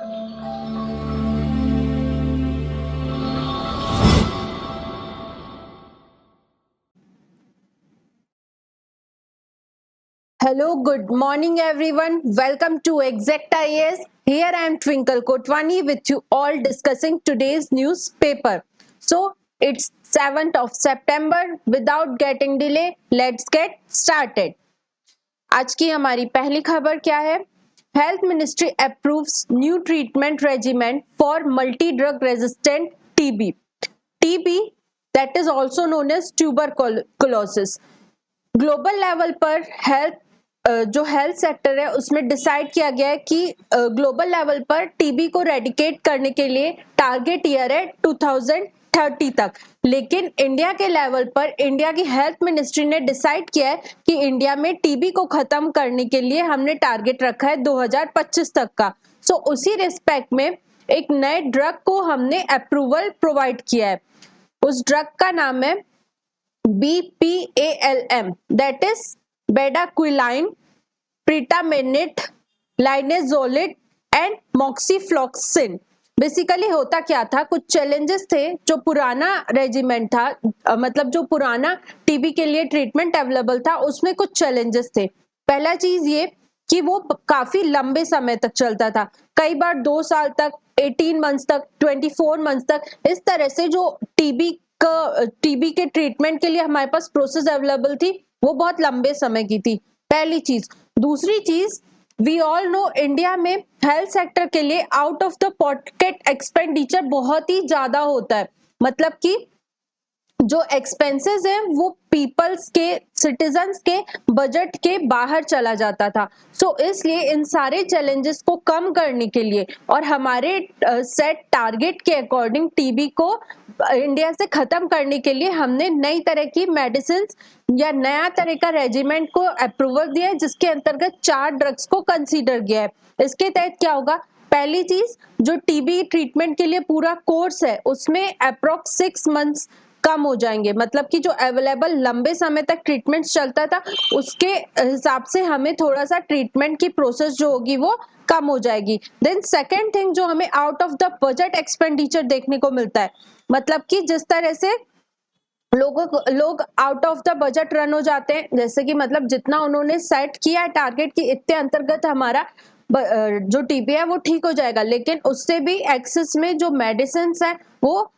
Hello, good morning everyone. Welcome to Exact IAS. Here I am Twinkle Kotwani with you all discussing today's newspaper. So it's 7th of September. Without getting delay, let's get started. आज की हमारी पहली खबर क्या है? Health ministry approves new treatment regiment for multi drug resistant TB. TB that is also known as tuberculosis. Global level पर जो health sector है उसमें डिसाइड किया गया है कि ग्लोबल लेवल पर टीबी को रेडिकेट करने के लिए टारगेट ईयर है 2030 तक. लेकिन इंडिया के लेवल पर इंडिया की हेल्थ मिनिस्ट्री ने डिसाइड किया है कि इंडिया में टीबी को खत्म करने के लिए हमने टारगेट रखा है 2025 तक का. सो उसी रिस्पेक्ट में एक नए ड्रग को हमने अप्रूवल प्रोवाइड किया है. उस ड्रग का नाम है BPALM, that is bedaquiline, pretamine, linezolid and moxifloxacin. Basically होता क्या था, कुछ चैलेंजेस थे जो पुराना रेजिमेंट था, मतलब जो पुराना टीबी के लिए ट्रीटमेंट अवेलेबल था उसमें कुछ चैलेंजेस थे. पहला चीज ये कि वो काफी लंबे समय तक चलता था, कई बार 2 साल तक, 18 मंथ्स तक, 24 मंथ्स तक. इस तरह से जो टीबी के ट्रीटमेंट के लिए हमारे पास प्रोसेस अवेलेबल थी वो बहुत लंबे समय की थी. पहली चीज. दूसरी चीज, वी ऑल नो इंडिया में हेल्थ सेक्टर के लिए out of the pocket expenditure बहुत ही ज्यादा होता है. मतलब कि जो एक्सपेंसेस है वो पीपल्स के, सिटीजन्स के बजट के बाहर चला जाता था. सो इसलिए इन सारे चैलेंजेस को कम करने के लिए और हमारे सेट टारगेट के अकॉर्डिंग टीबी को इंडिया से खत्म करने के लिए हमने नई तरह की मेडिसिन या नया तरह का रेजिमेंट को अप्रूवल दिया है, जिसके अंतर्गत 4 ड्रग्स को कंसीडर किया है. इसके तहत क्या होगा? पहली चीज, जो टीबी ट्रीटमेंट के लिए पूरा कोर्स है उसमें अप्रोक्स 6 मंथ्स कम हो जाएंगे. मतलब कि जो अवेलेबल लंबे समय तक ट्रीटमेंट चलता था उसके हिसाब से हमें थोड़ा सा ट्रीटमेंट की प्रोसेस जो होगी वो कम हो जाएगी. देन सेकेंड थिंग, जो हमें out of the budget expenditure देखने को मिलता है, मतलब कि जिस तरह से लोग out of the budget run हो जाते हैं, जैसे कि मतलब जितना उन्होंने सेट किया है टारगेट की इतने अंतर्गत हमारा जो टीबी है वो ठीक हो जाएगा, लेकिन उससे भी एक्सेस में जो मेडिसिन है वो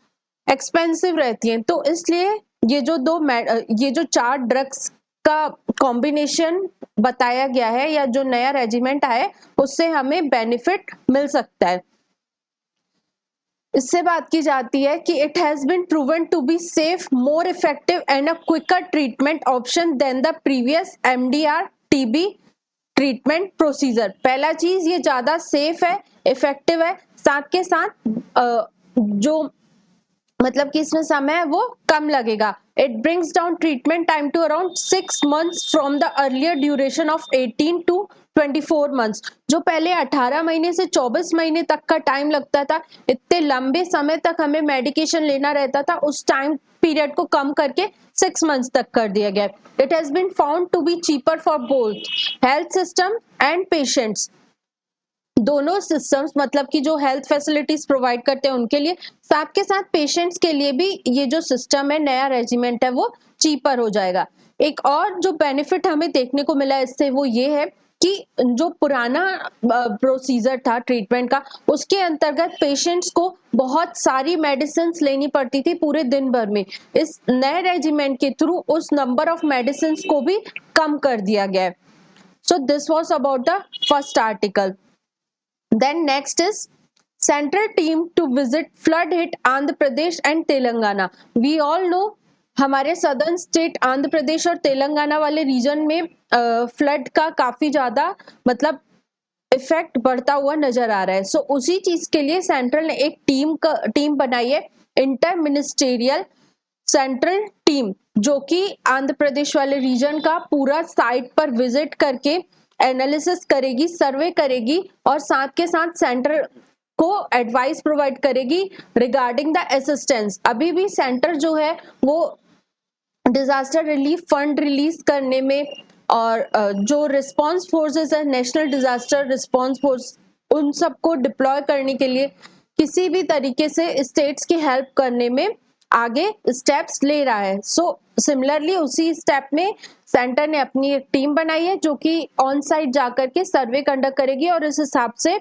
एक्सपेंसिव रहती हैं. तो इसलिए ये जो 4 ड्रग्स का कॉम्बिनेशन बताया गया है या जो नया रेजिमेंट आया है उससे हमें बेनिफिट मिल सकता है. इससे बात की जाती है कि it has been proven to be safe, more effective and a quicker treatment option than the previous MDR TB treatment procedure. पहला चीज, ये ज्यादा सेफ है, इफेक्टिव है, साथ के साथ जो मतलब कि इसमें समय है वो कम लगेगा. It brings down treatment time to around 6 months from the earlier duration of 18 to 24 months. जो पहले 18 महीने से 24 महीने तक का टाइम लगता था, इतने लंबे समय तक हमें मेडिकेशन लेना रहता था, उस टाइम पीरियड को कम करके 6 मंथ्स तक कर दिया गया. It has been found to be cheaper for both health system and patients. दोनों सिस्टम्स, मतलब कि जो हेल्थ फैसिलिटीज प्रोवाइड करते हैं उनके लिए, साथ के साथ पेशेंट्स के लिए भी ये जो सिस्टम है, नया रेजिमेंट है, वो चीपर हो जाएगा. एक और जो बेनिफिट हमें देखने को मिला इससे वो ये है कि जो पुराना प्रोसीजर था ट्रीटमेंट का, उसके अंतर्गत पेशेंट्स को बहुत सारी मेडिसिन लेनी पड़ती थी पूरे दिन भर में. इस नए रेजिमेंट के थ्रू उस नंबर ऑफ मेडिसिन को भी कम कर दिया गया है. So this was about the first article. Then next is central team to visit flood hit Andhra Pradesh and Telangana. We all know हमारे सदर्न स्टेट आंध्र प्रदेश और तेलंगाना वाले रीजन में फ्लड का काफी ज्यादा मतलब इफेक्ट बढ़ता हुआ नजर आ रहा है. सो उसी चीज के लिए सेंट्रल ने एक टीम बनाई है, इंटर मिनिस्टेरियल सेंट्रल टीम, जो कि आंध्र प्रदेश वाले रीजन का पूरा साइट पर विजिट करके एनालिसिस करेगी, सर्वे करेगी और साथ के साथ सेंटर को एडवाइस प्रोवाइड करेगी रिगार्डिंग द असिस्टेंस. अभी भी सेंटर जो है वो डिजास्टर रिलीफ फंड रिलीज करने में और जो रिस्पांस फोर्सेस है, नेशनल डिजास्टर रिस्पांस फोर्स, उन सबको डिप्लॉय करने के लिए किसी भी तरीके से स्टेट्स की हेल्प करने में आगे स्टेप्स ले रहा है। सो सिमिलरली उसी स्टेप में सेंटर ने अपनी एक टीम बनाई है जो कि ऑन साइट जाकर के सर्वे कंडक्ट करेगी और इस हिसाब से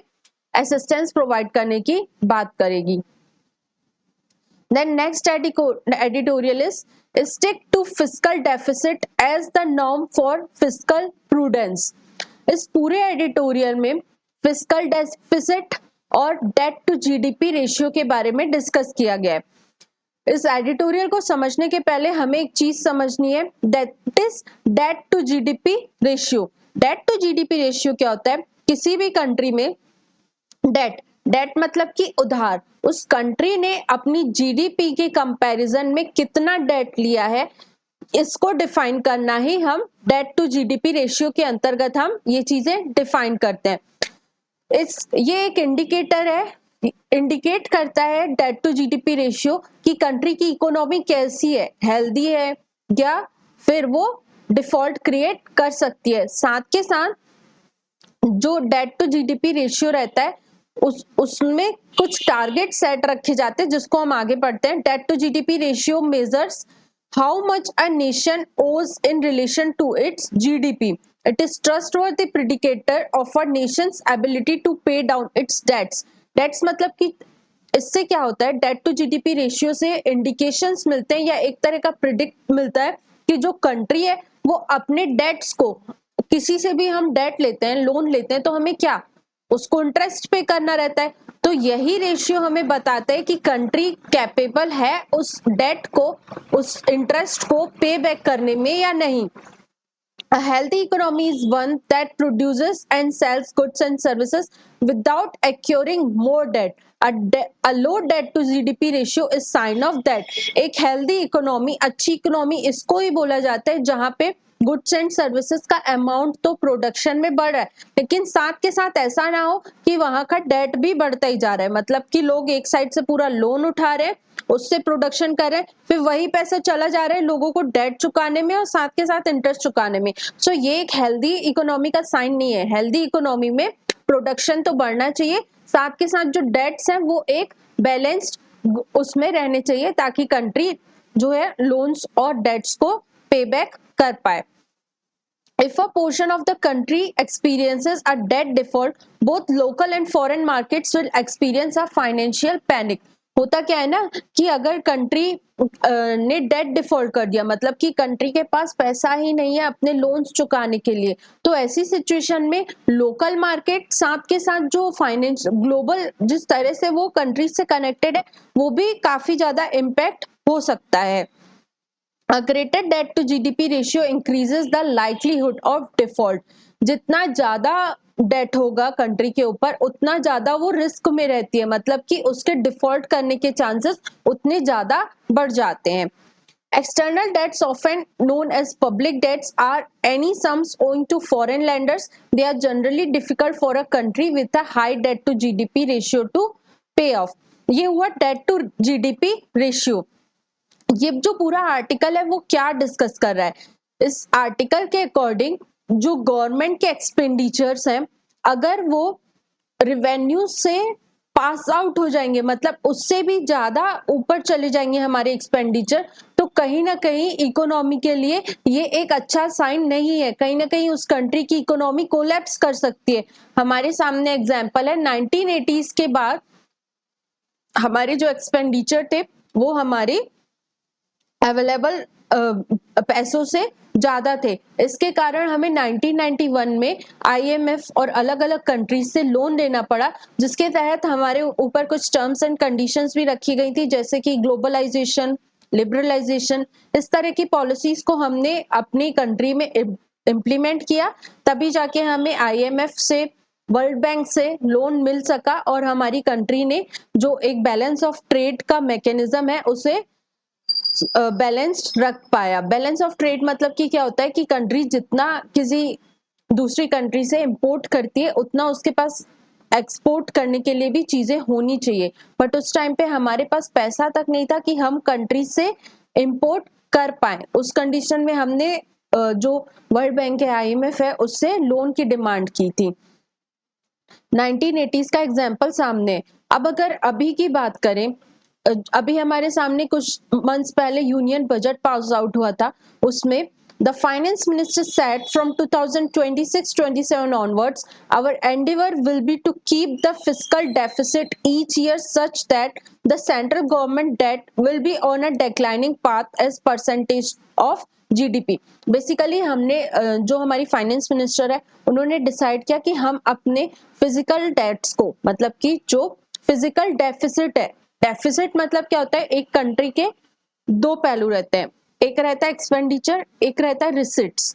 असिस्टेंस प्रोवाइड करने की बात करेगी। Then next editorial is stick to fiscal deficit as the norm for fiscal prudence। इस पूरे एडिटोरियल में फिस्कल डेफिसिट और डेट टू जीडीपी रेशियो के बारे में डिस्कस किया गया है। इस एडिटोरियल को समझने के पहले हमें एक चीज समझनी है, that is debt to GDP ratio. Debt to GDP ratio क्या होता है? किसी भी कंट्री में डेट मतलब कि उधार, उस कंट्री ने अपनी जीडीपी के कंपैरिजन में कितना डेट लिया है, इसको डिफाइन करना ही हम डेट टू जीडीपी रेशियो के अंतर्गत हम ये चीजें डिफाइन करते हैं। ये एक इंडिकेटर है, इंडिकेट करता है डेट टू जीडीपी रेशियो कि कंट्री की इकोनॉमी कैसी है, हेल्दी है या फिर वो डिफॉल्ट क्रिएट कर सकती है। साथ के साथ जो डेट टू जीडीपी रेशियो रहता है उसमें कुछ टारगेट सेट रखे जाते हैं जिसको हम आगे पढ़ते हैं। Debt to GDP ratio measures how much a nation owes in relation to its GDP. It is trustworthy predictor of a nation's ability to pay down its debts. Debts मतलब कि इससे क्या होता है, डेट टू जीडीपी रेशियो से indications मिलते हैं या एक तरह का प्रिडिक्ट मिलता है कि जो कंट्री है वो अपने डेट्स को, किसी से भी हम डेट लेते हैं, लोन लेते हैं, तो हमें क्या उसको इंटरेस्ट पे करना रहता है। तो यही रेशियो हमें बताता है कि कंट्री कैपेबल है उस डेट को, उस इंटरेस्ट को पे बैक करने में या नहीं। A healthy economy is one that produces and sells goods and services without acquiring more debt. A low debt to GDP ratio is sign of that. एक healthy economy, अच्छी economy इसको ही बोला जाता है जहां पे गुड्स एंड सर्विसेज का amount तो प्रोडक्शन में बढ़ रहा है, लेकिन साथ के साथ ऐसा ना हो कि वहां का डेट भी बढ़ता ही जा रहा है। मतलब कि लोग एक साइड से पूरा लोन उठा रहे हैं, उससे प्रोडक्शन कर रहे हैं, फिर वही पैसा चला जा रहा है लोगों को डेट चुकाने में और साथ के साथ इंटरेस्ट चुकाने में। सो ये एक हेल्दी इकोनॉमी का साइन नहीं है। हेल्दी इकोनॉमी में प्रोडक्शन तो बढ़ना चाहिए, साथ के साथ जो डेट्स हैं वो एक बैलेंस्ड उसमें रहने चाहिए ताकि कंट्री जो है लोन्स और डेट्स को पे बैक कर पाए। If a portion of the country experiences a debt default, both local and foreign markets will experience a financial panic। होता क्या है ना कि अगर कंट्री ने डेट डिफॉल्ट कर दिया, मतलब कि कंट्री के पास पैसा ही नहीं है अपने लोन्स चुकाने के लिए, तो ऐसी सिचुएशन में लोकल मार्केट साथ के साथ जो फाइनेंस ग्लोबल जिस तरह से वो कंट्री से कनेक्टेड है वो भी काफी ज्यादा इम्पैक्ट हो सकता है। A greater debt to GDP ratio increases the likelihood of default। जितना ज्यादा डेट होगा कंट्री के ऊपर उतना ज्यादा वो रिस्क में रहती है, मतलब कि उसके डिफॉल्ट करने के चांसेस उतने ज्यादा बढ़ जाते हैं। External debts, often known as public debts, are any sums owing to foreign lenders. They are generally difficult for a country with a high debt to GDP ratio to pay off। ये हुआ date to GDP ratio. ये जो पूरा article है वो क्या discuss कर रहा है? इस आर्टिकल के अकॉर्डिंग जो गवर्नमेंट के एक्सपेंडिचर्स हैं अगर वो रेवेन्यू से पास आउट हो जाएंगे, मतलब उससे भी ज्यादा ऊपर चले जाएंगे हमारे एक्सपेंडिचर, तो कहीं ना कहीं इकोनॉमी के लिए ये एक अच्छा साइन नहीं है। कहीं ना कहीं उस कंट्री की इकोनॉमी कोलैप्स कर सकती है। हमारे सामने एग्जांपल है 1980s के बाद हमारे जो एक्सपेंडिचर थे वो हमारे अवेलेबल पैसों से ज्यादा थे। इसके कारण हमें 1991 में आईएमएफ और अलग अलग कंट्रीज से लोन लेना पड़ा, जिसके तहत हमारे ऊपर कुछ टर्म्स एंड कंडीशंस भी रखी गई थी, जैसे कि ग्लोबलाइजेशन, लिबरलाइजेशन। इस तरह की पॉलिसीज को हमने अपनी कंट्री में इम्प्लीमेंट किया, तभी जाके हमें आईएमएफ से, वर्ल्ड बैंक से लोन मिल सका और हमारी कंट्री ने जो एक बैलेंस ऑफ ट्रेड का मैकेनिज्म है उसे बैलेंस्ड रख पाया। बैलेंस ऑफ ट्रेड मतलब कि क्या होता है कि कंट्री जितना किसी दूसरी कंट्री से इंपोर्ट करती है उतना उसके पास एक्सपोर्ट करने के लिए भी चीजें होनी चाहिए, बट उस टाइम पे हमारे पास पैसा तक नहीं था कि हम कंट्री से इंपोर्ट कर पाए। उस कंडीशन में हमने जो वर्ल्ड बैंक है, आईएमएफ है, उससे लोन की डिमांड की थी। 1980s का एग्जाम्पल सामने है। अब अगर अभी की बात करें, अभी हमारे सामने कुछ मंथ्स पहले यूनियन बजट पास आउट हुआ था, उसमें the finance minister said from 2026-27 onwards our endeavor will be to keep the fiscal deficit each year such that the central government debt will be on a declining path as percentage of GDP. Basically हमने जो हमारी finance minister है उन्होंने decide किया कि हम अपने physical dates को, मतलब कि जो फिजिकल डेफिसिट है, डेफिसिट मतलब क्या होता है, एक कंट्री के दो पहलू रहते हैं, एक रहता है एक्सपेंडिचर, एक रहता है रिसिट्स।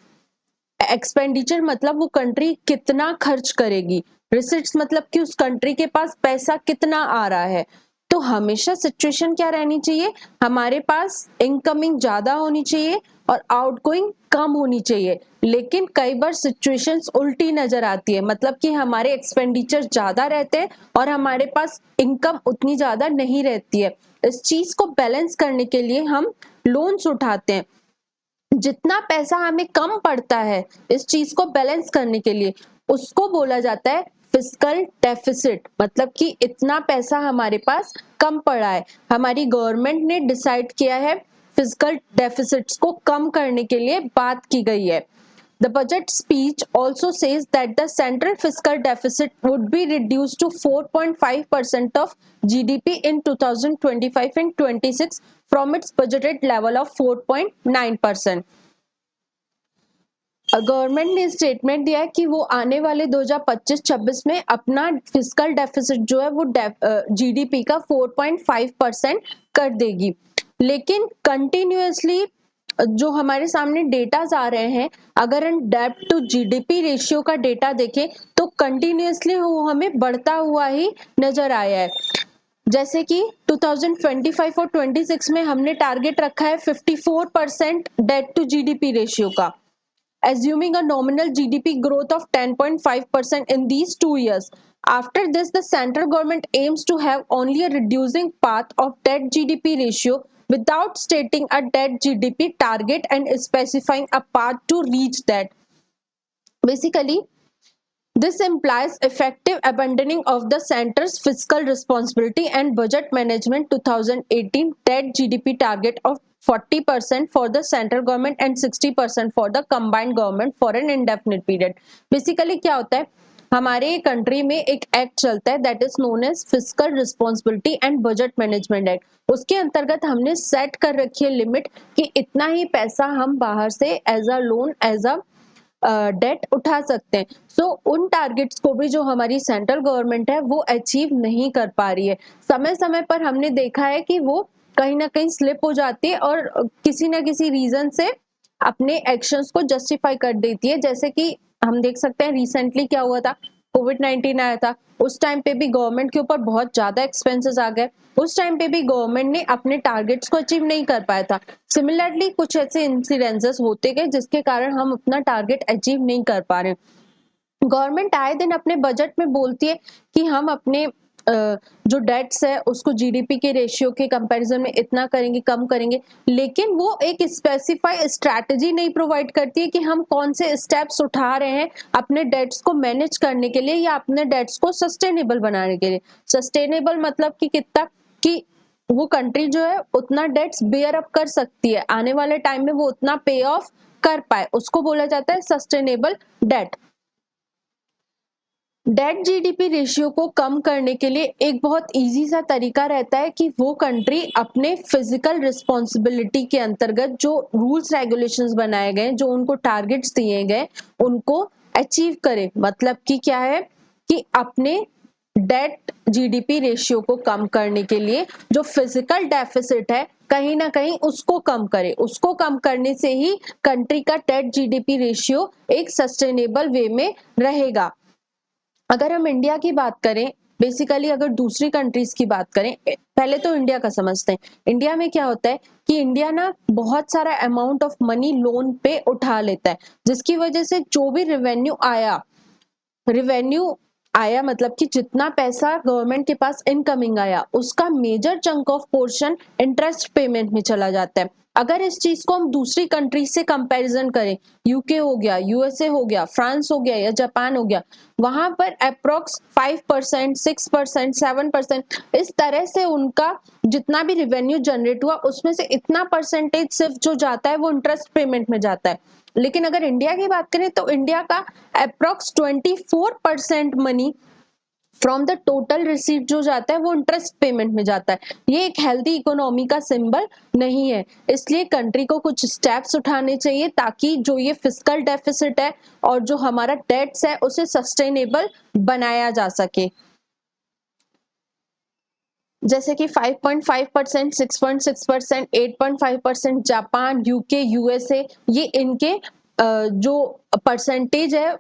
एक्सपेंडिचर मतलब वो कंट्री कितना खर्च करेगी, रिसिट्स मतलब कि उस कंट्री के पास पैसा कितना आ रहा है। तो हमेशा सिचुएशन क्या रहनी चाहिए, हमारे पास इनकमिंग ज्यादा होनी चाहिए और आउटगोइंग कम होनी चाहिए। लेकिन कई बार सिचुएशंस उल्टी नजर आती है, मतलब कि हमारे एक्सपेंडिचर ज्यादा रहते हैं और हमारे पास इनकम उतनी ज्यादा नहीं रहती है। इस चीज को बैलेंस करने के लिए हम लोन्स उठाते हैं। जितना पैसा हमें कम पड़ता है इस चीज को बैलेंस करने के लिए, उसको बोला जाता है फिस्कल डेफिसिट, मतलब कि इतना पैसा हमारे पास कम पड़ा है। हमारी गवर्नमेंट ने डिसाइड किया है, फिस्कल डेफिसिट्स को कम करने के लिए बात की गई है। The budget speech also says that the central fiscal deficit would be reduced to 4.5% of GDP in 2025 and 26 from its budgeted level of 4.9%. Government ने स्टेटमेंट दिया है कि वो आने वाले 2025-26 में अपना फिस्कल डेफिसिट जो है वो जीडीपी का 4.5% कर देगी। लेकिन कंटिन्यूअसली जो हमारे सामने डेटाज आ रहे हैं, अगर हम डेब्ट टू जीडीपी रेशियो का डेटा देखें तो कंटिन्यूअसली वो हमें बढ़ता हुआ ही नजर आया है। जैसे कि 2025 और 26 में हमने टारगेट रखा है 54% डेट टू जीडीपी रेशियो का, assuming a nominal GDP growth of 10.5% in these 2 years. After this, the central government aims to have only a reducing path of debt GDP ratio without stating a debt GDP target and specifying a path to reach that. Basically, this implies effective abandoning of the center's fiscal responsibility and budget management 2018 debt GDP target of 40% for the central government and 60% for the combined government for an indefinite period. Basically क्या होता है, हमारे country में एक act चलता है that is known as fiscal responsibility and budget management act. उसके अंतर्गत हमने सेट कर रखी है लिमिट कि इतना ही पैसा हम बाहर से as a loan, as a debt उठा सकते हैं। सो उन टारगेट्स को भी जो हमारी सेंट्रल गवर्नमेंट है वो अचीव नहीं कर पा रही है। समय समय पर हमने देखा है कि वो कहीं ना कहीं स्लिप हो जाती है और किसी ना किसी रीजन से अपने एक्शंस को जस्टिफाई कर देती है। जैसे कि हम देख सकते हैं रिसेंटली क्या हुआ था, कोविड-19 आया था, उस टाइम पे भी गवर्नमेंट के ऊपर बहुत ज्यादा एक्सपेंसेस आ गए, उस टाइम पे भी गवर्नमेंट ने अपने टारगेट्स को अचीव नहीं कर पाया था। सिमिलरली कुछ ऐसे इंसिडेंसेस होते गए जिसके कारण हम अपना टारगेट अचीव नहीं कर पा रहे। गवर्नमेंट आए दिन अपने बजट में बोलती है कि हम अपने जो डेट्स है उसको जीडीपी के रेशियो के कंपैरिजन में इतना करेंगे, कम करेंगे, लेकिन वो एक स्पेसिफाई स्ट्रैटेजी नहीं प्रोवाइड करती है कि हम कौन से स्टेप्स उठा रहे हैं अपने डेट्स को मैनेज करने के लिए या अपने डेट्स को सस्टेनेबल बनाने के लिए। सस्टेनेबल मतलब कि कितना, कि वो कंट्री जो है उतना डेट्स बेयर अप कर सकती है, आने वाले टाइम में वो उतना पे ऑफ कर पाए, उसको बोला जाता है sustainable debt. Debt GDP ratio को कम करने के लिए एक बहुत इजी सा तरीका रहता है कि वो कंट्री अपने फिजिकल रिस्पॉन्सिबिलिटी के अंतर्गत जो रूल्स रेगुलेशंस बनाए गए, जो उनको टारगेट्स दिए गए, उनको अचीव करे। मतलब कि क्या है कि अपने डेट जीडीपी रेशियो को कम करने के लिए जो फिजिकल डेफिसिट है कहीं ना कहीं उसको कम करे। उसको कम करने से ही कंट्री का डेट जीडीपी रेशियो एक सस्टेनेबल वे में रहेगा। अगर हम इंडिया की बात करें, बेसिकली अगर दूसरी कंट्रीज की बात करें, पहले तो इंडिया का समझते हैं। इंडिया में क्या होता है कि इंडिया ना बहुत सारा अमाउंट ऑफ मनी लोन पे उठा लेता है, जिसकी वजह से जो भी रेवेन्यू आया, मतलब कि जितना पैसा गवर्नमेंट के पास इनकमिंग आया उसका major chunk of portion interest payment में चला जाता है। अगर इस चीज को हम दूसरी कंट्रीज से कंपैरिजन करें, यूके हो गया, यूएसए हो गया, फ्रांस हो गया या जापान हो गया, वहां पर अप्रोक्स 5%, 6%, 7% इस तरह से उनका जितना भी रेवेन्यू जनरेट हुआ उसमें से इतना परसेंटेज सिर्फ जो जाता है वो इंटरेस्ट पेमेंट में जाता है। लेकिन अगर इंडिया की बात करें तो इंडिया का approx 24% money from the total receive जो जाता है वो इंटरेस्ट पेमेंट में जाता है। ये एक हेल्दी इकोनॉमी का सिंबल नहीं है, इसलिए कंट्री को कुछ स्टेप्स उठाने चाहिए ताकि जो ये फिस्कल डेफिसिट है और जो हमारा डेट्स है उसे सस्टेनेबल बनाया जा सके। जैसे कि 5.5%, 6.6%, 8.5% जापान, यूके, यूएसए, ये इनके जो परसेंटेज है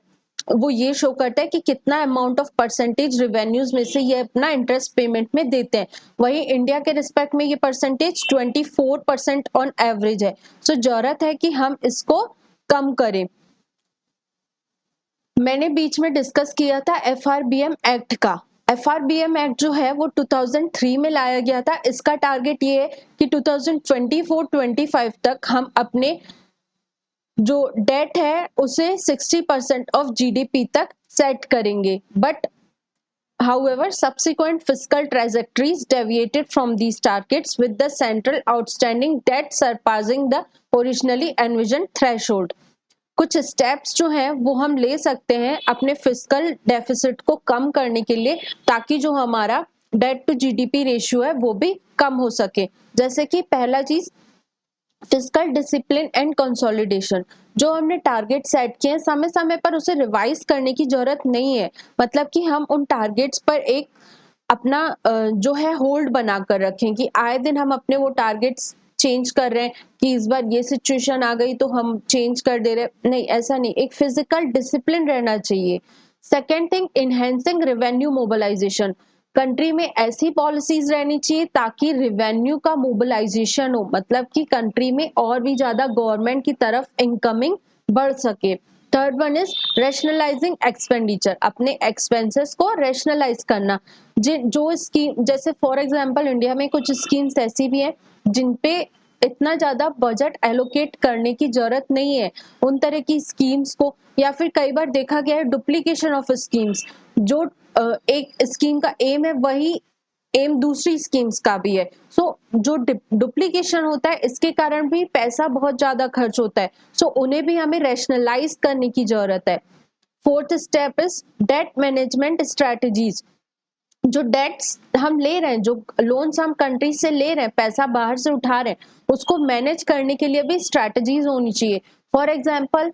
वो ये शो करता है कि कितना अमाउंट ऑफ परसेंटेज रिवेन्यूज में से ये अपना इंटरेस्ट पेमेंट में देते हैं। वहीं इंडिया के रिस्पेक्ट में ये परसेंटेज 24% ऑन एवरेज है। सो जरूरत है कि हम इसको कम करें। मैंने बीच में डिस्कस किया था एफआरबीएम एक्ट का। एफआरबीएम एक्ट जो है वो 2003 में लाया गया था। इसका टारगेट ये है कि 2024-25 तक हम अपने जो डेट है उसे 60% ऑफ जीडीपी तक सेट करेंगे। But however subsequent fiscal trajectories deviated from these targets with the central outstanding debt surpassing the originally envisioned threshold। कुछ स्टेप्स जो हैं वो हम ले सकते हैं अपने फिस्कल डेफिसिट को कम करने के लिए ताकि जो हमारा डेट टू जीडीपी रेशियो है वो भी कम हो सके। जैसे कि पहला चीज फिस्कल डिसिप्लिन एंड कंसोलिडेशन। जो हमने टारगेट सेट किए हैं समय समय पर उसे रिवाइज करने की जरूरत नहीं है, मतलब कि हम उन टारगेट्स पर एक अपना जो है होल्ड बनाकर रखें कि आए दिन हम अपने वो टारगेट्स चेंज कर रहे हैं कि इस बार ये सिचुएशन आ गई तो हम चेंज कर दे रहे। नहीं, ऐसा नहीं, एक फिजिकल डिसिप्लिन रहना चाहिए। Second thing, enhancing revenue mobilisation. Country में ऐसी पॉलिसीज रहनी चाहिए ताकि रेवेन्यू का मोबिलाइजेशन हो, मतलब कि कंट्री में और भी ज्यादा गवर्नमेंट की तरफ इनकमिंग बढ़ सके। Third one is rationalising expenditure, अपने एक्सपेंसेस को रैशनलाइज करना। जो स्कीम, जैसे फॉर एग्जांपल इंडिया में कुछ स्कीम्स ऐसी भी हैं जिनपे इतना ज्यादा बजट एलोकेट करने की जरूरत नहीं है, उन तरह की स्कीम्स को, या फिर कई बार देखा गया है डुप्लीकेशन ऑफ स्कीम्स। जो एक स्कीम का एम है वही एम दूसरी स्कीम्स का भी है। सो जो डुप्लीकेशन होता है इसके कारण भी पैसा बहुत ज्यादा खर्च होता है। सो उन्हें भी हमें रैशनलाइज करने की जरूरत है। Fourth step is debt management strategies. जो डेट्स हम ले रहे हैं, जो लोन्स हम कंट्री से ले रहे हैं, पैसा बाहर से उठा रहे हैं, उसको मैनेज करने के लिए भी स्ट्रेटजीज होनी चाहिए। फॉर एग्जाम्पल,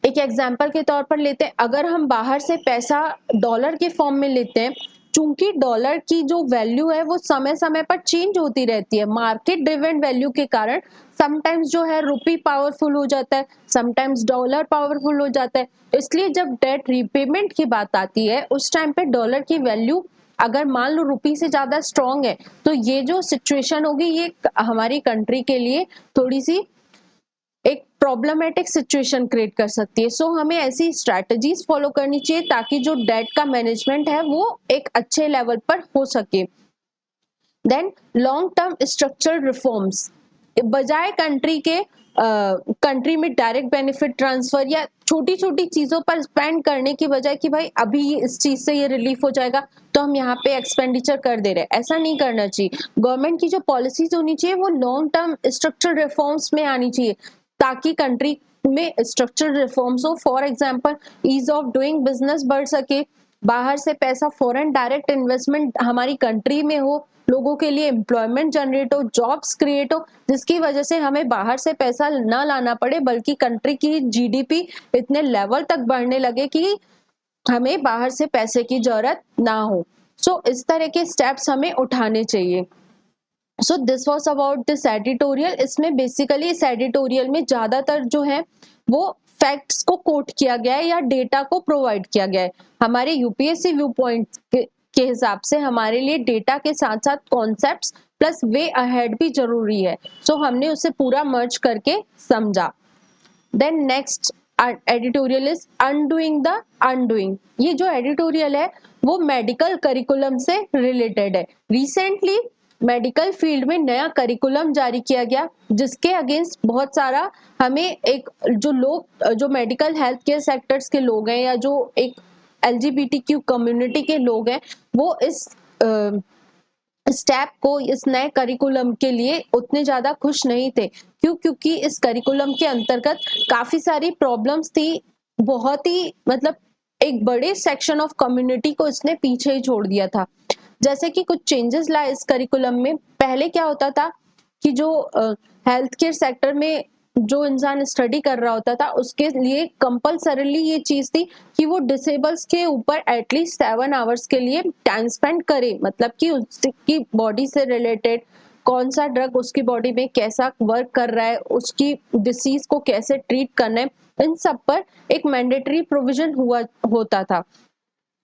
एक एग्जाम्पल के तौर पर लेते हैं, अगर हम बाहर से पैसा डॉलर के फॉर्म में लेते हैं, चूंकि डॉलर की जो वैल्यू है वो समय समय पर चेंज होती रहती है मार्केट ड्रिवन वैल्यू के कारण। समटाइम्स जो है रुपी पावरफुल हो जाता है, समटाइम्स डॉलर पावरफुल हो जाता है। इसलिए जब डेट रीपेमेंट की बात आती है उस टाइम पे डॉलर की वैल्यू अगर मान लो रुपी से ज्यादा स्ट्रॉन्ग है तो ये जो सिचुएशन होगी ये हमारी कंट्री के लिए थोड़ी सी एक प्रॉब्लमेटिक सिचुएशन क्रिएट कर सकती है। सो हमें ऐसी स्ट्रैटेजीज फॉलो करनी चाहिए ताकि जो डेट का मैनेजमेंट है वो एक अच्छे लेवल पर हो सके। Then long term structural reforms, बजाय कंट्री में डायरेक्ट बेनिफिट ट्रांसफर या छोटी छोटी चीजों पर स्पेंड करने की बजाय कि भाई अभी इस चीज से ये रिलीफ हो जाएगा तो हम यहाँ पे एक्सपेंडिचर कर दे रहे हैं, ऐसा नहीं करना चाहिए। गवर्नमेंट की जो पॉलिसीज होनी चाहिए वो लॉन्ग टर्म स्ट्रक्चरल रिफॉर्म्स में आनी चाहिए ताकि कंट्री में स्ट्रक्चरल रिफॉर्म्स हो। For example, ease of doing business बढ़ सके, बाहर से पैसा फॉरेन डायरेक्ट इन्वेस्टमेंट हमारी कंट्री में हो, लोगों के लिए एम्प्लॉयमेंट जनरेट हो, जॉब्स क्रिएट हो, जिसकी वजह से हमें बाहर से पैसा ना लाना पड़े बल्कि कंट्री की जीडीपी इतने लेवल तक बढ़ने लगे कि हमें बाहर से पैसे की जरूरत ना हो। सो इस तरह के स्टेप्स हमें उठाने चाहिए। So this was about this editorial. इसमें बेसिकली इस एडिटोरियल में ज्यादातर जो है वो फैक्ट्स को कोट किया गया है या डेटा को प्रोवाइड किया गया है। हमारे यूपीएससी व्यू पॉइंट के हिसाब से हमारे लिए डेटा के साथ साथ कॉन्सेप्ट्स प्लस वे अहेड भी जरूरी है। सो हमने उसे पूरा मर्ज करके समझा। Then next editorial is undoing the undoing. ये जो एडिटोरियल है वो मेडिकल करिकुलम से रिलेटेड है। रिसेंटली मेडिकल फील्ड में नया करिकुलम जारी किया गया जिसके अगेंस्ट बहुत सारा हमें एक जो मेडिकल हेल्थ केयर सेक्टर्स के लोग हैं या जो एक LGBTQ कम्युनिटी के लोग हैं वो इस स्टेप को, इस नए करिकुलम के लिए उतने ज्यादा खुश नहीं थे। क्योंकि इस करिकुलम के अंतर्गत काफी सारी प्रॉब्लम्स थी, बहुत ही मतलब एक बड़े सेक्शन ऑफ कम्युनिटी को इसने पीछे ही छोड़ दिया था। जैसे कि कुछ चेंजेस लाए इस करिकुलम में। पहले क्या होता था कि जो हेल्थ केयर सेक्टर में जो इंसान स्टडी कर रहा होता था उसके लिए कंपल्सरीली ये चीज थी कि वो डिसेबल्स के ऊपर एटलीस्ट 7 आवर्स के लिए टाइम स्पेंड करे। मतलब कि उसकी बॉडी से रिलेटेड कौन सा ड्रग उसकी बॉडी में कैसा वर्क कर रहा है, उसकी डिसीज को कैसे ट्रीट करना है, इन सब पर एक मैंडेटरी प्रोविजन होता था।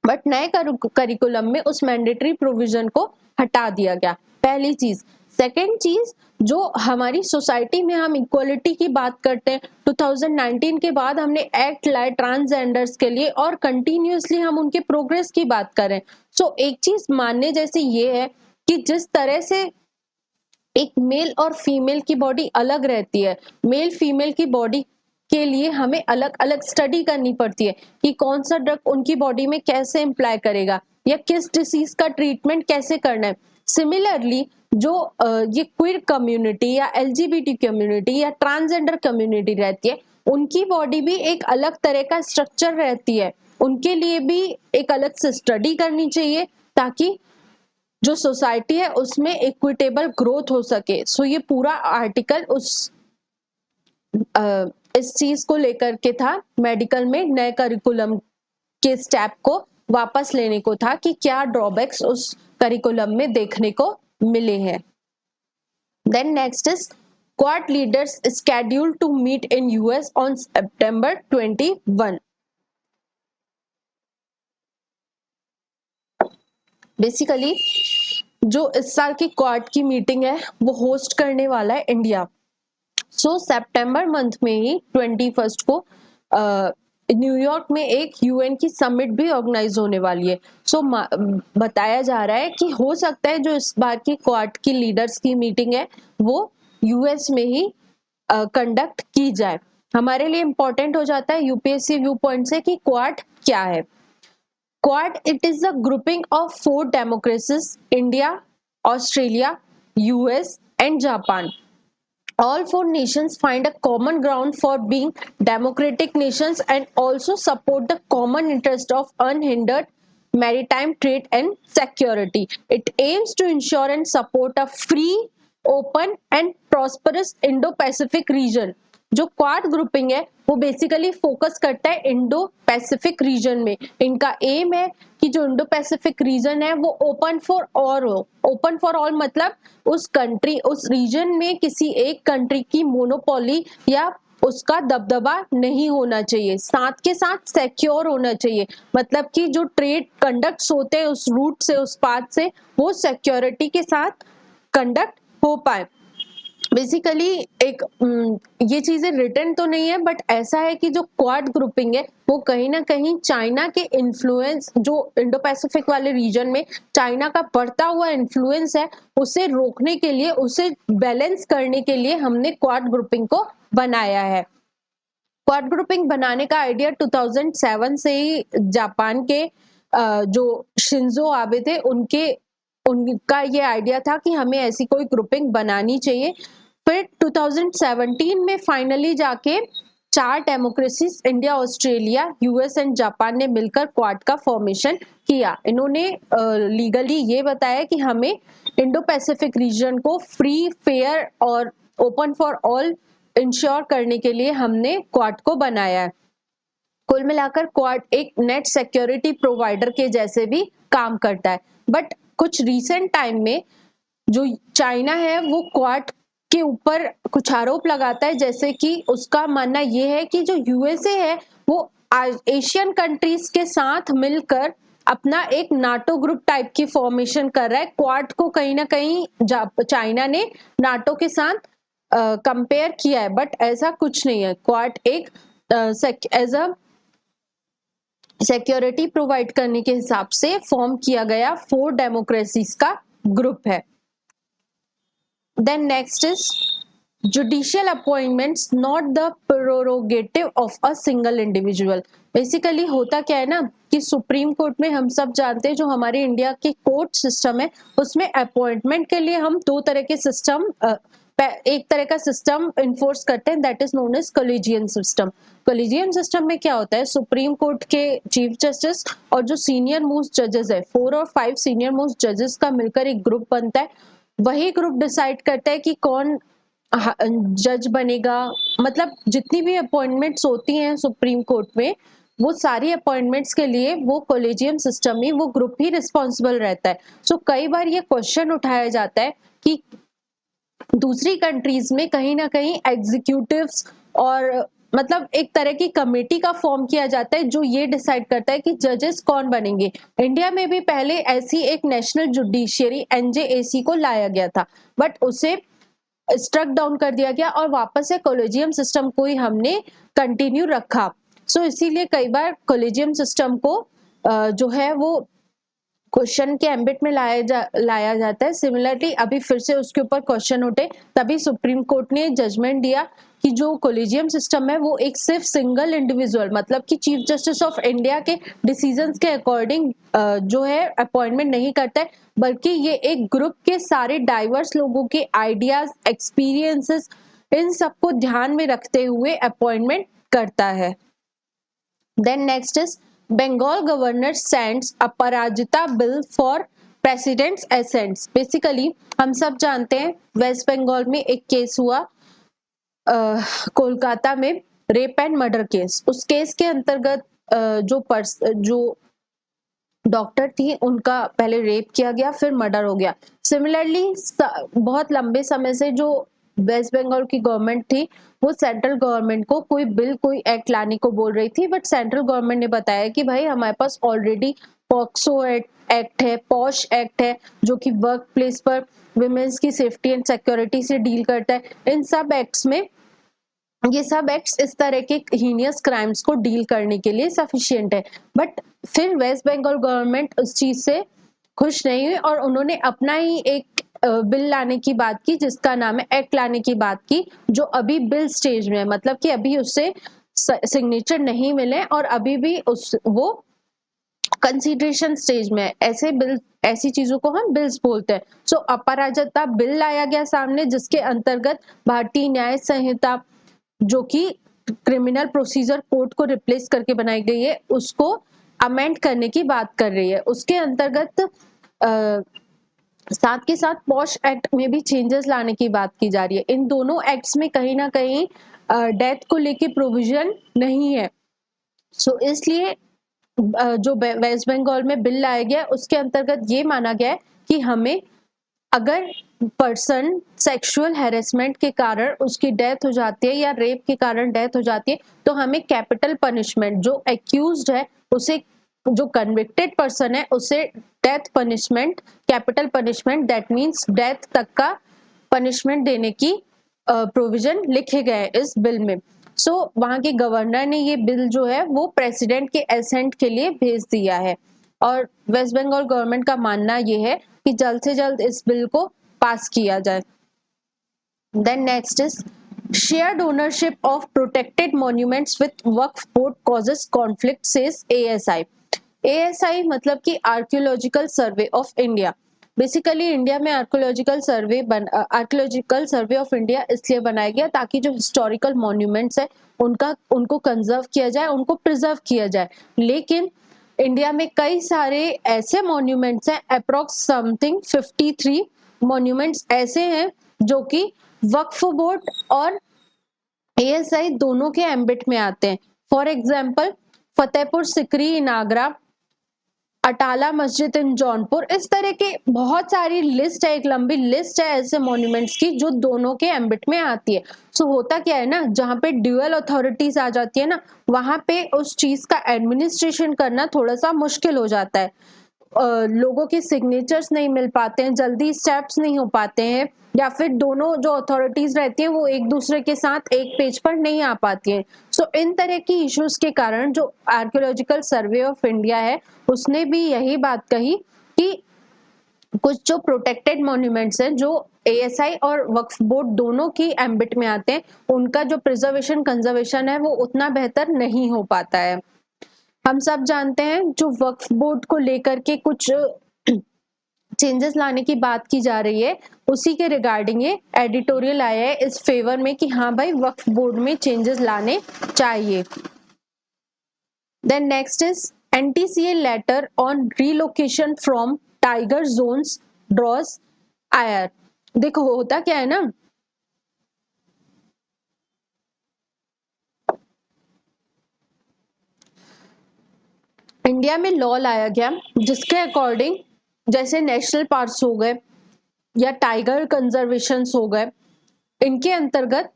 बट नए करिकुलम में उस मैंडेटरी प्रोविजन को हटा दिया गया, पहली चीज। सेकेंड चीज, जो हमारी सोसाइटी में हम इक्वलिटी की बात करते हैं, 2019 के बाद हमने एक्ट लाए ट्रांसजेंडर्स के लिए और कंटिन्यूसली हम उनके प्रोग्रेस की बात करें। सो एक चीज मानने जैसे ये है कि जिस तरह से एक मेल और फीमेल की बॉडी अलग रहती है, मेल फीमेल की बॉडी के लिए हमें अलग अलग स्टडी करनी पड़ती है कि कौन सा ड्रग उनकी बॉडी में कैसे इम्प्लाई करेगा या किस डिसीज का ट्रीटमेंट कैसे करना है। सिमिलरली जो ये क्वीर कम्युनिटी या LGBT कम्युनिटी या ट्रांसजेंडर कम्युनिटी रहती है, उनकी बॉडी भी एक अलग तरह का स्ट्रक्चर रहती है, उनके लिए भी एक अलग से स्टडी करनी चाहिए ताकि जो सोसाइटी है उसमें इक्विटेबल ग्रोथ हो सके। सो ये पूरा आर्टिकल इस चीज को लेकर के था, मेडिकल में नए करिकुलम के स्टेप को वापस लेने को था कि क्या ड्रॉबैक्स उस करिकुलम में देखने को मिले हैं। Then next is Quad leaders scheduled to meet in US on September 21। Basically जो इस साल की क्वाड की मीटिंग है वो होस्ट करने वाला है इंडिया। सो सितंबर मंथ में ही 21 को न्यूयॉर्क में एक UN की समिट भी ऑर्गेनाइज होने वाली है। सो बताया जा रहा है कि हो सकता है जो इस बार की क्वाड की लीडर्स की मीटिंग है वो US में ही कंडक्ट की जाए। हमारे लिए इंपॉर्टेंट हो जाता है UPSC व्यू पॉइंट से कि क्वाड क्या है। Quad, it is a grouping of 4 democracies: India, Australia, US and Japan. All 4 nations find a common ground for being democratic nations and also support the common interest of unhindered maritime trade and security. It aims to ensure and support a free, open and prosperous Indo-Pacific region. जो quad grouping है वो basically focus करता है Indo Pacific region में। इनका M है कि जो इंडो पैसिफिक रीजन है वो ओपन फॉर ऑल हो। ओपन फॉर ऑल मतलब उस रीजन में किसी एक कंट्री की मोनोपोली या उसका दबदबा नहीं होना चाहिए, साथ के साथ सिक्योर होना चाहिए। मतलब कि जो ट्रेड कंडक्ट्स होते हैं उस रूट से, उस पाथ से, वो सिक्योरिटी के साथ कंडक्ट हो पाए। बेसिकली एक ये चीजें रिटर्न तो नहीं है बट ऐसा है कि जो क्वाड ग्रुपिंग है वो कहीं ना कहीं चाइना के इन्फ्लुएंस, जो इंडो पैसिफिक वाले रीजन में चाइना का बढ़ता हुआ इन्फ्लुएंस है, उसे रोकने के लिए, उसे बैलेंस करने के लिए हमने क्वाड ग्रुपिंग को बनाया है। क्वाड ग्रुपिंग बनाने का आइडिया 2007 से ही जापान के जो शिंजो आबे थे उनका ये आइडिया था कि हमें ऐसी कोई ग्रुपिंग बनानी चाहिए। फिर 2017 में फाइनली जाके 4 democracies India, Australia, US and Japan ने मिलकर क्वाड का फॉर्मेशन किया। इन्होंने लीगली ये बताया कि हमें इंडो पैसिफिक रीजन को फ्री, फेयर और ओपन फॉर ऑल इंश्योर करने के लिए हमने क्वाड को बनाया है। कुल मिलाकर क्वाड एक नेट सिक्योरिटी प्रोवाइडर के जैसे भी काम करता है। बट कुछ रीसेंट टाइम में जो चाइना है वो क्वाड के ऊपर कुछ आरोप लगाता है, जैसे कि उसका मानना ये है कि जो USA है वो एशियन कंट्रीज के साथ मिलकर अपना एक नाटो ग्रुप टाइप की फॉर्मेशन कर रहा है। क्वाड को कहीं ना कहीं चाइना ने नाटो के साथ कंपेयर किया है बट ऐसा कुछ नहीं है। क्वाड एक एज अ सिक्योरिटी प्रोवाइड करने के हिसाब से फॉर्म किया गया 4 डेमोक्रेसीज का ग्रुप है। Then next is judicial appointments not the prerogative of a single individual. Basically होता क्या है ना कि सुप्रीम कोर्ट में हम सब जानते हैं, जो हमारे इंडिया के कोर्ट सिस्टम है उसमें अपॉइंटमेंट के लिए हम 2 तरह के सिस्टम, एक तरह का सिस्टम इन्फोर्स करते हैं, that is known as collegium system. Collegium system में क्या होता है, सुप्रीम कोर्ट के चीफ जस्टिस और जो सीनियर मोस्ट जजेस है, 4 और 5 सीनियर मोस्ट जजेस का मिलकर एक ग्रुप बनता है। वही ग्रुप डिसाइड करता है कि कौन जज बनेगा। मतलब जितनी भी अपॉइंटमेंट्स होती हैं सुप्रीम कोर्ट में, वो सारी अपॉइंटमेंट्स के लिए वो कॉलेजियम सिस्टम में वो ग्रुप ही रिस्पॉन्सिबल रहता है। सो कई बार ये क्वेश्चन उठाया जाता है कि दूसरी कंट्रीज में कहीं ना कहीं एग्जीक्यूटिव्स और मतलब एक तरह की कमेटी का फॉर्म किया जाता है जो ये डिसाइड करता है कि जजेस कौन बनेंगे। इंडिया में भी पहले ऐसी एक नेशनल जुडिशियरी एनजेएसी को लाया गया था, बट उसे स्ट्रक डाउन कर दिया गया और वापस से कॉलेजियम सिस्टम को ही हमने कंटिन्यू रखा। सो इसीलिए कई बार कॉलेजियम सिस्टम को जो है वो क्वेश्चन के एम्बिट में लाया जाता है। सिमिलरली अभी फिर से उसके ऊपर क्वेश्चन उठे, तभी सुप्रीम कोर्ट ने जजमेंट दिया कि जो कॉलेजियम सिस्टम है वो एक सिर्फ सिंगल इंडिविजुअल, मतलब कि चीफ जस्टिस ऑफ इंडिया के डिसीजंस के अकॉर्डिंग जो है अपॉइंटमेंट नहीं करता है, बल्कि ये एक ग्रुप के सारे डाइवर्स लोगों के आइडियाज, एक्सपीरियंसेस, इन सबको ध्यान में रखते हुए अपॉइंटमेंट करता है। Then next is Bengal governor sends Aparajita bill for president's assents. Basically हम सब जानते हैं वेस्ट बंगाल में एक केस हुआ कोलकाता में, रेप एंड मर्डर केस। उस केस के अंतर्गत जो डॉक्टर थी उनका पहले रेप किया गया, फिर मर्डर हो गया। सिमिलरली बहुत लंबे समय से जो वेस्ट बंगाल की गवर्नमेंट थी वो सेंट्रल गवर्नमेंट को कोई बिल, कोई एक्ट लाने को बोल रही थी, बट सेंट्रल गवर्नमेंट ने बताया कि भाई हमारे पास ऑलरेडी पॉक्सो एक्ट है, पॉश एक्ट है, जो कि वर्क प्लेस पर विमेन्स की सेफ्टी एंड सिक्योरिटी से डील करता है। इन सब एक्ट्स में ये सब एक्ट्स इस तरह के हीनियस क्राइम्स को डील करने के लिए सफिशिएंट है। बट फिर वेस्ट बंगाल गवर्नमेंट उस चीज से खुश नहीं हुई और उन्होंने अपना ही एक बिल लाने की बात की, जिसका नाम है एक्ट लाने की बात की, जो अभी बिल स्टेज में है, मतलब कि अभी उससे सिग्नेचर नहीं मिले और अभी भी वो कंसिडरेशन स्टेज में है। ऐसे बिल, ऐसी चीजों को हम बिल्स बोलते हैं। सो अपराजिता बिल लाया गया सामने, जिसके अंतर्गत भारतीय न्याय संहिता, जो कि क्रिमिनल प्रोसीजर कोड को रिप्लेस करके बनाई गई है, उसको अमेंड करने की बात कर रही है। उसके अंतर्गत साथ के साथ पॉश एक्ट में भी चेंजेस लाने की बात की जा रही है। इन दोनों एक्ट्स में कहीं ना कहीं डेथ को लेके प्रोविजन नहीं है। सो इसलिए जो वेस्ट बंगाल में बिल लाया गया उसके अंतर्गत ये माना गया है कि हमें, अगर पर्सन सेक्सुअल हैरेसमेंट के कारण उसकी डेथ हो जाती है या रेप के कारण डेथ हो जाती है, तो हमें कैपिटल पनिशमेंट, जो एक्यूज्ड है उसे, जो कन्विक्टेड पर्सन है उसे death punishment, capital punishment, that means death तक का पनिशमेंट देने की प्रोविजन लिखे गए इस बिल में। सो वहां के गवर्नर ने ये बिल जो है वो प्रेसिडेंट के एसेंट के लिए भेज दिया है और वेस्ट बंगाल गवर्नमेंट का मानना ये है कि जल्द से जल्द इस बिल को पास किया जाए। Then next is shared ownership of protected monuments with Waqf board causes conflict, says ASI. ASI मतलब कि archaeological survey of India. Basically India में आर्कियोलॉजिकल सर्वे ऑफ इंडिया इसलिए बनाया गया ताकि जो हिस्टोरिकल मॉन्यूमेंट्स है उनको कंजर्व किया जाए, उनको प्रिजर्व किया जाए। लेकिन इंडिया में कई सारे ऐसे मॉन्यूमेंट्स हैं, अप्रोक्स समथिंग 53 मॉन्यूमेंट्स ऐसे हैं जो कि वक्फ बोर्ड और एएसआई दोनों के एम्बिट में आते हैं। फॉर एग्जाम्पल फतेहपुर सिकरी इन आगरा, अटाला मस्जिद इन जौनपुर, इस तरह के बहुत सारी लिस्ट है, एक लंबी लिस्ट है ऐसे मॉन्यूमेंट्स की जो दोनों के एम्बिट में आती है। सो होता क्या है ना, जहाँ पे ड्यूअल अथॉरिटीज आ जाती है ना, वहां पे उस चीज का एडमिनिस्ट्रेशन करना थोड़ा सा मुश्किल हो जाता है। लोगों के सिग्नेचर्स नहीं मिल पाते हैं, जल्दी स्टेप्स नहीं हो पाते हैं, या फिर दोनों जो अथॉरिटीज रहती है वो एक दूसरे के साथ एक पेज पर नहीं आ पाती हैं। सो इन तरह की इश्यूज के कारण जो आर्कियोलॉजिकल सर्वे ऑफ इंडिया है उसने भी यही बात कही कि कुछ जो प्रोटेक्टेड मॉन्यूमेंट्स हैं जो एएसआई और वक्फ बोर्ड दोनों की एम्बिट में आते हैं, उनका जो प्रिजर्वेशन कंजर्वेशन है वो उतना बेहतर नहीं हो पाता है। हम सब जानते हैं जो वक्फ बोर्ड को लेकर के कुछ चेंजेस लाने की बात की जा रही है, उसी के रिगार्डिंग ये एडिटोरियल आया है इस फेवर में कि हाँ भाई वक्फ बोर्ड में चेंजेस लाने चाहिए। Then next is NTCA letter on relocation from tiger zones draws ire. देखो होता क्या है ना, इंडिया में लॉ लाया गया जिसके अकॉर्डिंग जैसे नेशनल पार्क्स हो गए या टाइगर कंजर्वेशन हो गए, इनके अंतर्गत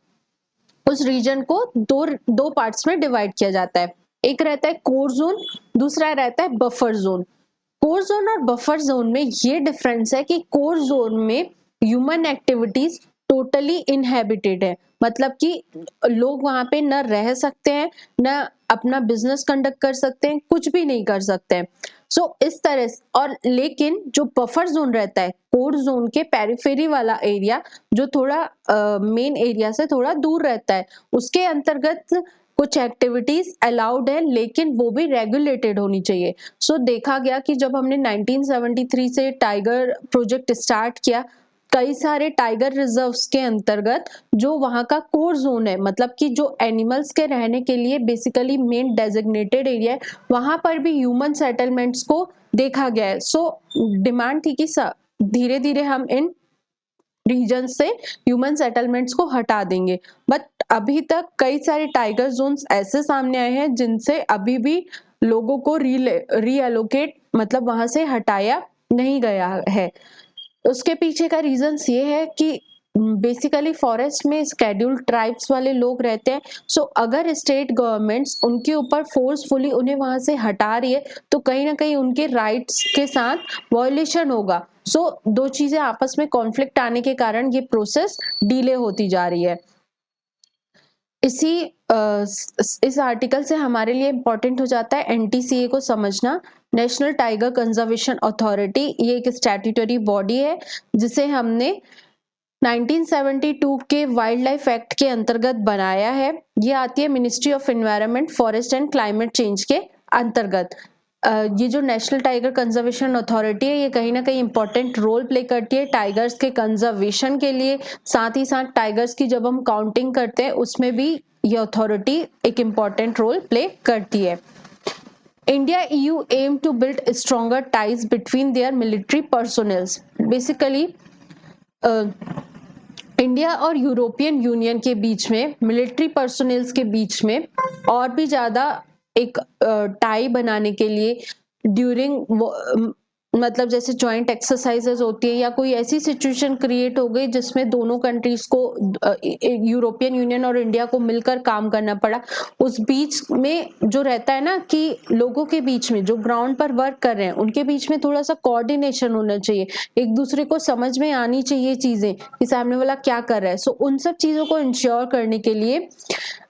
उस रीजन को दो पार्ट्स में डिवाइड किया जाता है। एक रहता है कोर जोन, दूसरा रहता है बफर जोन। कोर जोन और बफर जोन में ये डिफरेंस है कि कोर जोन में ह्यूमन एक्टिविटीज टोटली इनहेबिटेड है, मतलब कि लोग वहां पे न रह सकते हैं न अपना बिजनेस कंडक्ट कर सकते हैं, कुछ भी नहीं कर सकते हैं। सो इस तरह से, और लेकिन जो बफर जोन रहता है कोर जोन के पेरिफेरी वाला एरिया जो थोड़ा मेन एरिया से थोड़ा दूर रहता है, उसके अंतर्गत कुछ एक्टिविटीज अलाउड है लेकिन वो भी रेगुलेटेड होनी चाहिए। सो देखा गया कि जब हमने 1973 से टाइगर प्रोजेक्ट स्टार्ट किया, कई सारे टाइगर रिजर्व्स के अंतर्गत जो वहां का कोर जोन है, मतलब कि जो एनिमल्स के रहने के लिए बेसिकली मेन डेजिग्नेटेड एरिया है, वहां पर भी ह्यूमन सेटलमेंट्स को देखा गया है। सो डिमांड थी कि धीरे धीरे हम इन रीजन से ह्यूमन सेटलमेंट्स को हटा देंगे, बट अभी तक कई सारे टाइगर जोन्स ऐसे सामने आए हैं जिनसे अभी भी लोगों को रीएलोकेट मतलब वहां से हटाया नहीं गया है। उसके पीछे का रीजंस ये है कि बेसिकली फॉरेस्ट में स्केड्यूल्ड ट्राइब्स वाले लोग रहते हैं। सो अगर स्टेट गवर्नमेंट्स उनके ऊपर फोर्सफुली उन्हें वहां से हटा रही है तो कहीं ना कहीं उनके राइट्स के साथ वायलेशन होगा। सो दो चीजें आपस में कॉन्फ्लिक्ट आने के कारण ये प्रोसेस डिले होती जा रही है। इस आर्टिकल से हमारे लिए इम्पोर्टेंट हो जाता है एनटीसीए को समझना। नेशनल टाइगर कंजर्वेशन अथॉरिटी ये एक स्टैट्यूटरी बॉडी है जिसे हमने 1972 के वाइल्ड लाइफ एक्ट के अंतर्गत बनाया है। ये आती है ministry of environment, forest and climate change के अंतर्गत। ये जो नेशनल टाइगर कंजर्वेशन अथॉरिटी है ये कहीं ना कहीं इंपॉर्टेंट रोल प्ले करती है टाइगर्स के कंजर्वेशन के लिए, साथ ही साथ टाइगर्स की जब हम काउंटिंग करते हैं उसमें भी ये अथॉरिटी एक इम्पॉर्टेंट रोल प्ले करती है। India EU aim to build stronger ties between their military personnel. Basically, India और यूरोपियन यूनियन के बीच में मिलिट्री पर्सोनेल्स के बीच में और भी ज्यादा एक टाई बनाने के लिए ड्यूरिंग मतलब जैसे जॉइंट एक्सरसाइजेस होती है या कोई ऐसी सिचुएशन क्रिएट हो गई जिसमें दोनों कंट्रीज को यूरोपियन यूनियन और इंडिया को मिलकर काम करना पड़ा, उस बीच में जो रहता है ना कि लोगों के बीच में जो ग्राउंड पर वर्क कर रहे हैं उनके बीच में थोड़ा सा कोऑर्डिनेशन होना चाहिए, एक दूसरे को समझ में आनी चाहिए चीजें कि सामने वाला क्या कर रहा है। सो उन सब चीजों को इंश्योर करने के लिए,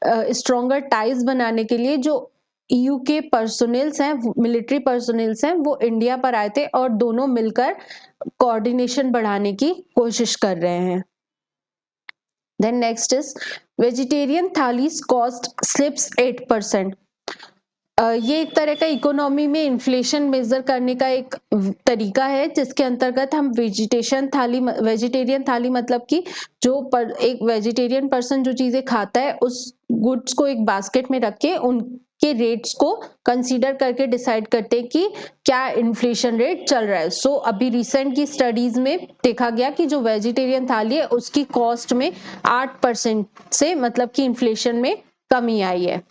स्ट्रॉन्गर टाइज बनाने के लिए जो ईयू के पर्सोनेल्स हैं, मिलिट्री पर्सोनेल्स हैं, वो इंडिया पर आए थे और दोनों मिलकर कोऑर्डिनेशन बढ़ाने की कोशिश कर रहे हैं। Then next is vegetarian thalis cost slips 8%। ये एक तरह का इकोनॉमी में इन्फ्लेशन मेजर करने का एक तरीका है जिसके अंतर्गत हम वेजिटेरियन थाली मतलब कि एक वेजिटेरियन पर्सन जो चीजें खाता है उस गुड्स को एक बास्केट में रख के उनके रेट्स को कंसीडर करके डिसाइड करते हैं कि क्या इन्फ्लेशन रेट चल रहा है। सो अभी रिसेंट की स्टडीज में देखा गया कि जो वेजिटेरियन थाली है उसकी कॉस्ट में 8% से मतलब कि इन्फ्लेशन में कमी आई है।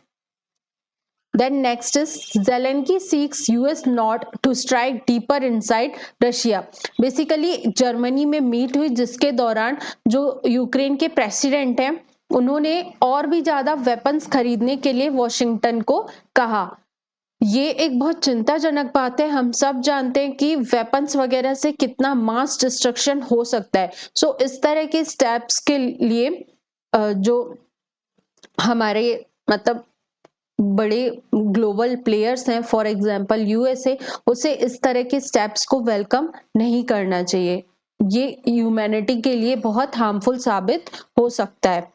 Then next is Zelensky seeks US not to strike deeper inside Russia. Basically Germany में मीट हुई जिसके दौरान जो यूक्रेन के प्रेसिडेंट हैं उन्होंने और भी ज्यादा वेपन्स खरीदने के लिए वॉशिंगटन को कहा। ये एक बहुत चिंताजनक बात है। हम सब जानते हैं कि वेपन्स वगैरह से कितना मास डिस्ट्रक्शन हो सकता है। सो इस तरह के स्टेप्स के लिए जो हमारे मतलब बड़े ग्लोबल प्लेयर्स हैं, फॉर एग्जांपल यूएसए, उसे इस तरह के स्टेप्स को वेलकम नहीं करना चाहिए। ये ह्यूमैनिटी के लिए बहुत हार्मफुल साबित हो सकता है।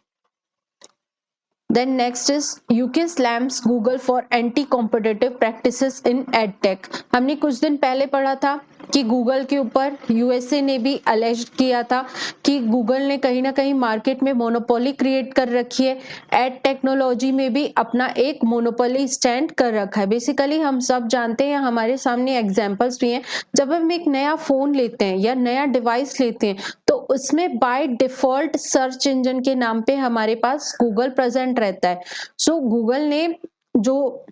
Then next is UK slams Google for anti-competitive practices in EdTech। हमने कुछ दिन पहले पढ़ा था कि गूगल के ऊपर यूएसए ने भी अलेज किया था कि गूगल ने कहीं ना कहीं मार्केट में मोनोपोली क्रिएट कर रखी है, एड टेक्नोलॉजी में भी अपना एक मोनोपोली स्टैंड कर रखा है। बेसिकली हम सब जानते हैं, हमारे सामने एग्जांपल्स भी हैं, जब हम एक नया फोन लेते हैं या नया डिवाइस लेते हैं तो उसमें बाय डिफॉल्ट सर्च इंजन के नाम पे हमारे पास गूगल प्रेजेंट रहता है। सो गूगल ने जो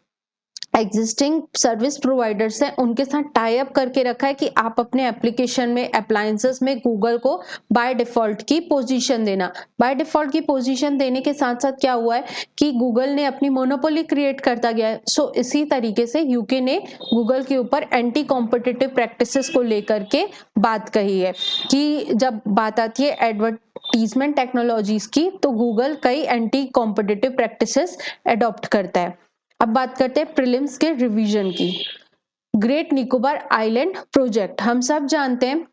एग्जिस्टिंग सर्विस प्रोवाइडर्स हैं उनके साथ टाई अप करके रखा है कि आप अपने एप्लीकेशन में, अप्लायंसेस में गूगल को बाय डिफॉल्ट की पोजीशन देना। बाय डिफॉल्ट की पोजीशन देने के साथ साथ क्या हुआ है कि गूगल ने अपनी मोनोपोली क्रिएट करता गया है। सो इसी तरीके से यूके ने गूगल के ऊपर एंटी कॉम्पिटिटिव प्रैक्टिसेस को लेकर के बात कही है कि जब बात आती है एडवर्टीजमेंट टेक्नोलॉजीज की तो गूगल कई एंटी कॉम्पिटिटिव प्रैक्टिसेस अडॉप्ट करता है। अब बात करते हैं प्रीलिम्स के रिवीजन की। ग्रेट निकोबार आइलैंड प्रोजेक्ट, हम सब जानते हैं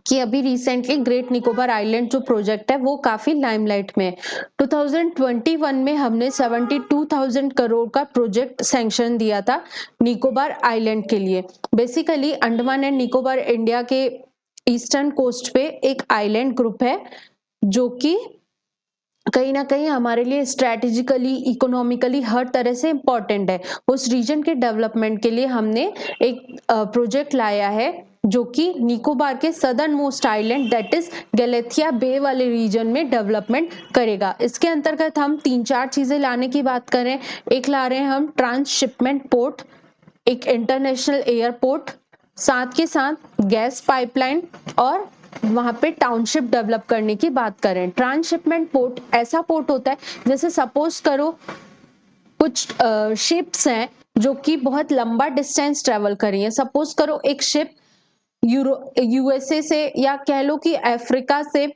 कि अभी रिसेंटली ग्रेट निकोबार आइलैंड जो प्रोजेक्ट है वो काफी लाइमलाइट में है। 2021 में हमने 72,000 करोड़ का प्रोजेक्ट सैंक्शन दिया था निकोबार आइलैंड के लिए। Basically Andaman and Nicobar India के ईस्टर्न कोस्ट पे एक आइलैंड ग्रुप है जो कि कहीं ना कहीं हमारे लिए स्ट्रैटेजिकली, इकोनॉमिकली हर तरह से इंपॉर्टेंट है। उस रीजन के डेवलपमेंट के लिए हमने एक प्रोजेक्ट लाया है जो कि निकोबार के southern most island that is Galathea Bay वाले रीजन में डेवलपमेंट करेगा। इसके अंतर्गत हम 3-4 चीजें लाने की बात करें। एक ला रहे हैं हम ट्रांसशिपमेंट पोर्ट, एक इंटरनेशनल एयरपोर्ट, साथ के साथ गैस पाइपलाइन और वहां पे टाउनशिप डेवलप करने की बात करें। ट्रांसशिपमेंट पोर्ट ऐसा पोर्ट होता है जैसे सपोज करो कुछ शिप्स हैं जो कि बहुत लंबा डिस्टेंस ट्रेवल कर रही है। सपोज करो एक शिप यूएसए से या कह लो कि अफ्रीका से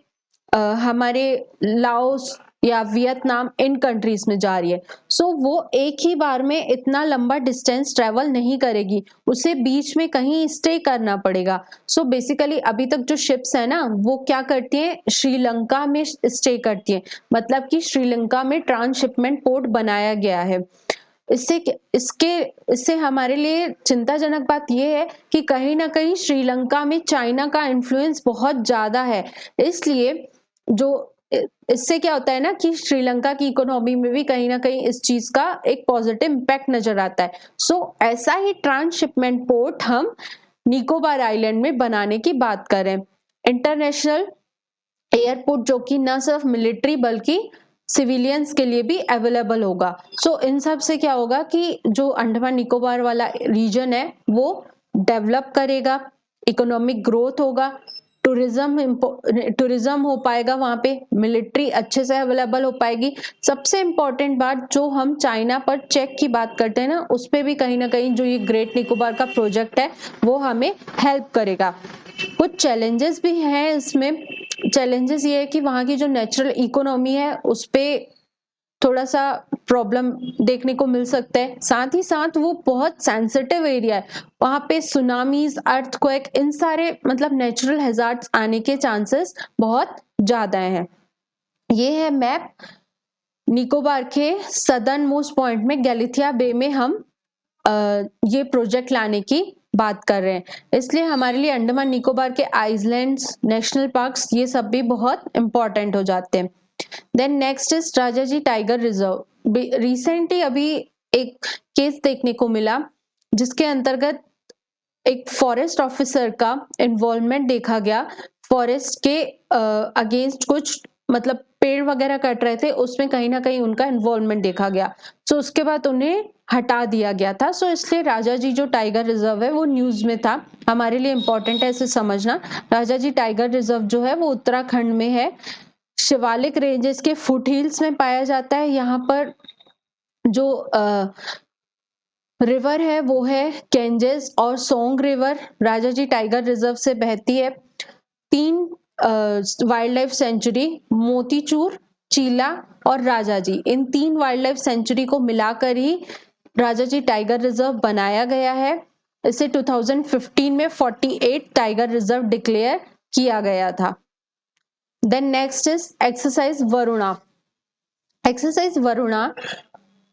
हमारे लाओस या वियतनाम इन कंट्रीज में जा रही है। सो वो एक ही बार में इतना लंबा डिस्टेंस ट्रेवल नहीं करेगी, उसे बीच में कहीं स्टे करना पड़ेगा। सो बेसिकली अभी तक जो शिप्स है ना वो क्या करती हैं, श्रीलंका में स्टे करती हैं। मतलब कि श्रीलंका में ट्रांसशिपमेंट पोर्ट बनाया गया है। इससे हमारे लिए चिंताजनक बात यह है कि कहीं ना कहीं श्रीलंका में चाइना का इन्फ्लुएंस बहुत ज्यादा है। इसलिए जो इससे क्या होता है ना कि श्रीलंका की इकोनॉमी में भी कहीं ना कहीं इस चीज का एक पॉजिटिव इंपैक्ट नजर आता है। सो ऐसा ही ट्रांसशिपमेंट पोर्ट हम निकोबार आइलैंड में बनाने की बात करें। इंटरनेशनल एयरपोर्ट जो कि न सिर्फ मिलिट्री बल्कि सिविलियंस के लिए भी अवेलेबल होगा। सो इन सब से क्या होगा कि जो अंडमान निकोबार वाला रीजन है वो डेवलप करेगा, इकोनॉमिक ग्रोथ होगा, टूरिज्म हो पाएगा, वहां पे मिलिट्री अच्छे से अवेलेबल हो पाएगी। सबसे इंपॉर्टेंट बात जो हम चाइना पर चेक की बात करते हैं ना, उस पे भी कहीं ना कहीं जो ये ग्रेट निकोबार का प्रोजेक्ट है वो हमें हेल्प करेगा। कुछ चैलेंजेस भी हैं इसमें। चैलेंजेस ये है कि वहां की जो नेचुरल इकोनॉमी है उस पे थोड़ा सा प्रॉब्लम देखने को मिल सकता है। साथ ही साथ वो बहुत सेंसिटिव एरिया है, वहां पे सुनामीज, अर्थक्वेक, इन सारे मतलब नेचुरल हैजार्ड्स आने के चांसेस बहुत ज्यादा हैं। ये है मैप निकोबार के सदर्न मोस्ट पॉइंट में गैलिथिया बे में हम ये प्रोजेक्ट लाने की बात कर रहे हैं। इसलिए हमारे लिए अंडमान निकोबार के आइलैंड्स, नेशनल पार्क्स, ये सब भी बहुत इंपॉर्टेंट हो जाते हैं। Then next is Rajaji tiger reserve. Recently अभी एक केस देखने को मिला जिसके अंतर्गत एक फॉरेस्ट ऑफिसर का इन्वॉल्वमेंट देखा गया। फॉरेस्ट के अगेंस्ट कुछ मतलब पेड़ वगैरह कट रहे थे, उसमें कहीं ना कहीं उनका इन्वॉल्वमेंट देखा गया। सो उसके बाद उन्हें हटा दिया गया था। सो इसलिए राजाजी जो टाइगर रिजर्व है वो न्यूज में था, हमारे लिए इंपॉर्टेंट है इसे समझना। राजाजी टाइगर रिजर्व जो है वो उत्तराखंड में है, शिवालिक रेंजेस के फुट हिल्स में पाया जाता है। यहाँ पर जो रिवर है वो है केंजेस और song river, Rajaji tiger reserve से बहती है। 3 वाइल्ड लाइफ सेंचुरी, मोतीचूर, चीला और राजाजी, इन 3 वाइल्ड लाइफ सेंचुरी को मिलाकर ही राजाजी टाइगर रिजर्व बनाया गया है। इसे 2015 में 48 टाइगर रिजर्व डिक्लेयर किया गया था। Then next is exercise Varuna. Exercise Varuna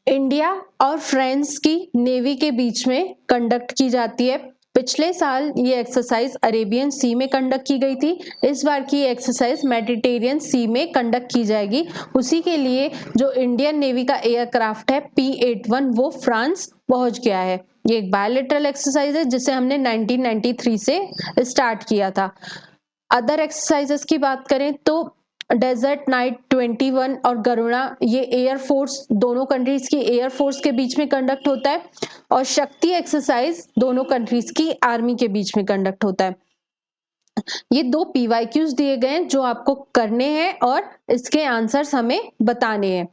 India और फ्रांस की नेवी के बीच में कंडक्ट की जाती है। पिछले साल ये एक्सरसाइज अरेबियन सी में कंडक्ट की गई थी, इस बार की एक्सरसाइज मेडिटेरियन सी में कंडक्ट की जाएगी। उसी के लिए जो इंडियन नेवी का एयरक्राफ्ट है P-81 वो फ्रांस पहुंच गया है। ये एक बायलैटरल एक्सरसाइज है जिसे हमने 1993 से स्टार्ट किया था। अदर एक्सरसाइजेस की बात करें तो डेजर्ट नाइट 21 और गरुड़ा, ये एयरफोर्स, दोनों कंट्रीज की एयरफोर्स के बीच में कंडक्ट होता है। और शक्ति एक्सरसाइज दोनों कंट्रीज की आर्मी के बीच में कंडक्ट होता है। ये 2 PYQs दिए गए हैं जो आपको करने हैं और इसके आंसर्स हमें बताने हैं।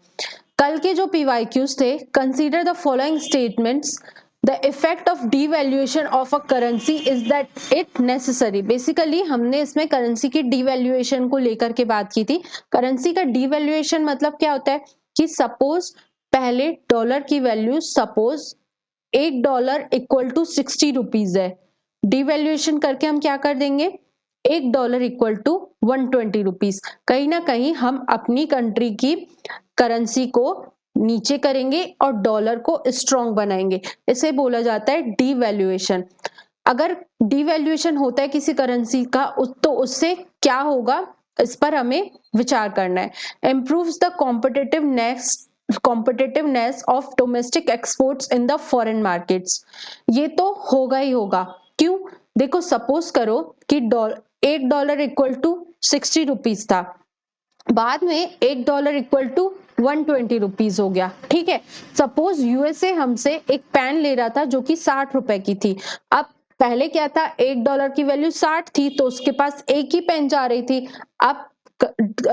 कल के जो PYQs थे, consider the following statements, the effect of devaluation of a currency is that it necessary. Basically हमने इसमें करेंसी की डिवैल्यूएशन को लेकर के बात की थी। करेंसी का डिवैल्यूएशन मतलब क्या होता है कि सपोज पहले डॉलर की value suppose $1 equal to 60 rupees है, डिवैल्यूएशन करके हम क्या कर देंगे, $1 इक्वल टू 120 रुपीज। कहीं ना कहीं हम अपनी कंट्री की करेंसी को नीचे करेंगे और डॉलर को स्ट्रॉन्ग बनाएंगे, इसे बोला जाता है डिवैल्यूएशन। अगर डिवैल्यूएशन होता है किसी करेंसी का तो उससे क्या होगा, इस पर हमें विचार करना है। Improves the competitiveness of domestic exports in the foreign markets. ये तो होगा ही होगा, क्यों, देखो सपोज करो कि $1 इक्वल टू 60 रुपीज था, बाद में $1 इक्वल टू 120 रुपीज हो गया, ठीक है। सपोज यूएसए हमसे एक पेन ले रहा था जो कि 60 रुपए की थी। अब पहले क्या था, $1 की वैल्यू 60 थी तो उसके पास एक ही पेन जा रही थी। अब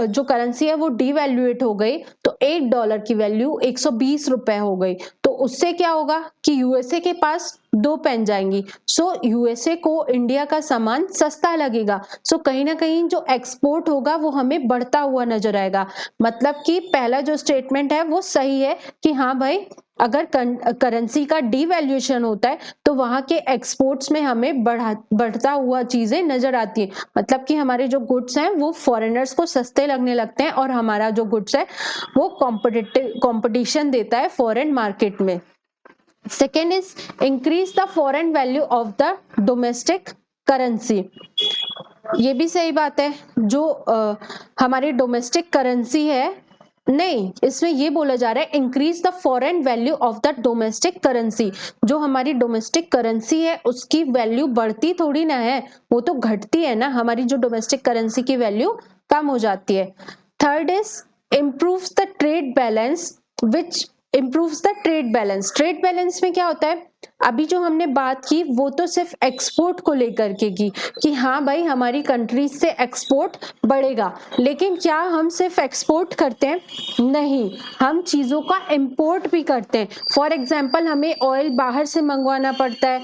जो करेंसी है वो डिवैल्यूएट हो गई तो $1 की वैल्यू 120 रुपए हो गई। तो उससे क्या होगा कि यूएसए के पास 2 पेन जाएंगी, सो यूएसए को इंडिया का सामान सस्ता लगेगा। सो कहीं ना कहीं जो एक्सपोर्ट होगा वो हमें बढ़ता हुआ नजर आएगा। मतलब कि पहला जो स्टेटमेंट है वो सही है कि हाँ भाई, अगर करेंसी का डिवैल्यूएशन होता है तो वहां के एक्सपोर्ट्स में हमें बढ़ता हुआ चीजें नजर आती है। मतलब कि हमारे जो गुड्स हैं वो फॉरेनर्स को सस्ते लगने लगते हैं और हमारा जो गुड्स है वो कंपटीशन देता है फॉरेन मार्केट में। Second is increase the foreign value of the domestic currency. ये भी सही बात है, जो हमारी डोमेस्टिक करेंसी है, नहीं, इसमें ये बोला जा रहा है increase the foreign value of the domestic currency. जो हमारी डोमेस्टिक करेंसी है उसकी वैल्यू बढ़ती थोड़ी ना है, वो तो घटती है ना, हमारी जो डोमेस्टिक करेंसी की वैल्यू कम हो जाती है। Third is improves the trade balance which improves the trade balance. Trade balance में क्या होता है, अभी जो हमने बात की वो तो सिर्फ एक्सपोर्ट को लेकर के की कि हाँ भाई हमारी कंट्री से एक्सपोर्ट बढ़ेगा, लेकिन क्या हम सिर्फ एक्सपोर्ट करते हैं, नहीं, हम चीजों का इंपोर्ट भी करते हैं। फॉर एग्जांपल हमें ऑयल बाहर से मंगवाना पड़ता है,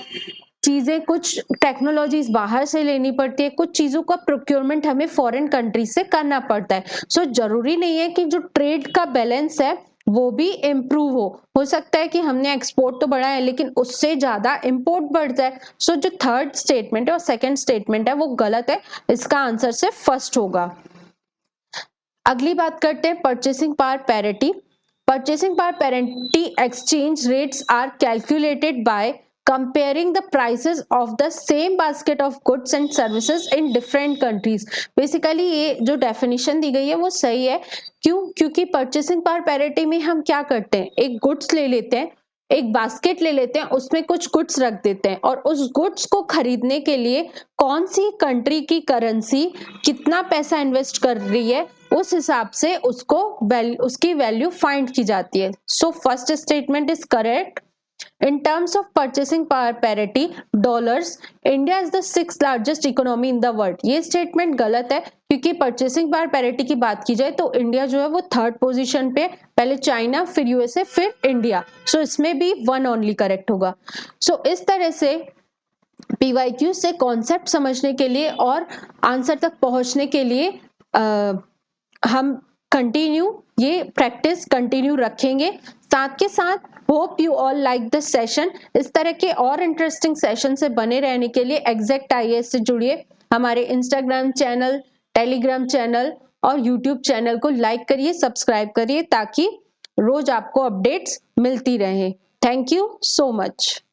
चीजें कुछ टेक्नोलॉजीज बाहर से लेनी पड़ती है, कुछ चीजों का प्रोक्योरमेंट हमें फॉरेन कंट्री से करना पड़ता है। सो जरूरी नहीं है कि जो ट्रेड का बैलेंस है वो भी इम्प्रूव हो सकता है कि हमने एक्सपोर्ट तो बढ़ा है लेकिन उससे ज्यादा इंपोर्ट बढ़ जाए। सो जो थर्ड स्टेटमेंट है और सेकंड स्टेटमेंट है वो गलत है, इसका आंसर सिर्फ फर्स्ट होगा। अगली बात करते हैं purchasing power parity. Purchasing power parity exchange rates are calculated by comparing the prices of the same basket of goods and services in different countries। Basically ये जो डेफिनेशन दी गई है वो सही है, क्यों, क्योंकि परचेसिंग पावर पैरिटी में हम क्या करते हैं, एक गुड्स ले लेते हैं, एक बास्केट ले लेते हैं, उसमें कुछ गुड्स रख देते हैं और उस गुड्स को खरीदने के लिए कौन सी कंट्री की करेंसी कितना पैसा इन्वेस्ट कर रही है उस हिसाब से उसकी वैल्यू फाइंड की जाती है। So first statement is correct. In terms of purchasing power parity, dollars, India is the 6th largest economy in the world. ये स्टेटमेंट गलत है क्योंकि परचेसिंग पावर पैरिटी की बात की जाए तो इंडिया जो है वो 3rd पोजीशन पे, पहले चाइना, फिर यूएसए, फिर इंडिया. सो इसमें भी 1 ओनली करेक्ट होगा. सो इस तरह से PYQ से कॉन्सेप्ट समझने के लिए और आंसर तक पहुंचने के लिए हम ये प्रैक्टिस कंटिन्यू रखेंगे. साथ के साथ hope you all like this session. इस तरह के और इंटरेस्टिंग सेशन से बने रहने के लिए एग्जैक्ट IAS से जुड़िए. हमारे इंस्टाग्राम चैनल, टेलीग्राम चैनल और यूट्यूब चैनल को लाइक करिए, सब्सक्राइब करिए ताकि रोज आपको अपडेट्स मिलती रहे. Thank you so much.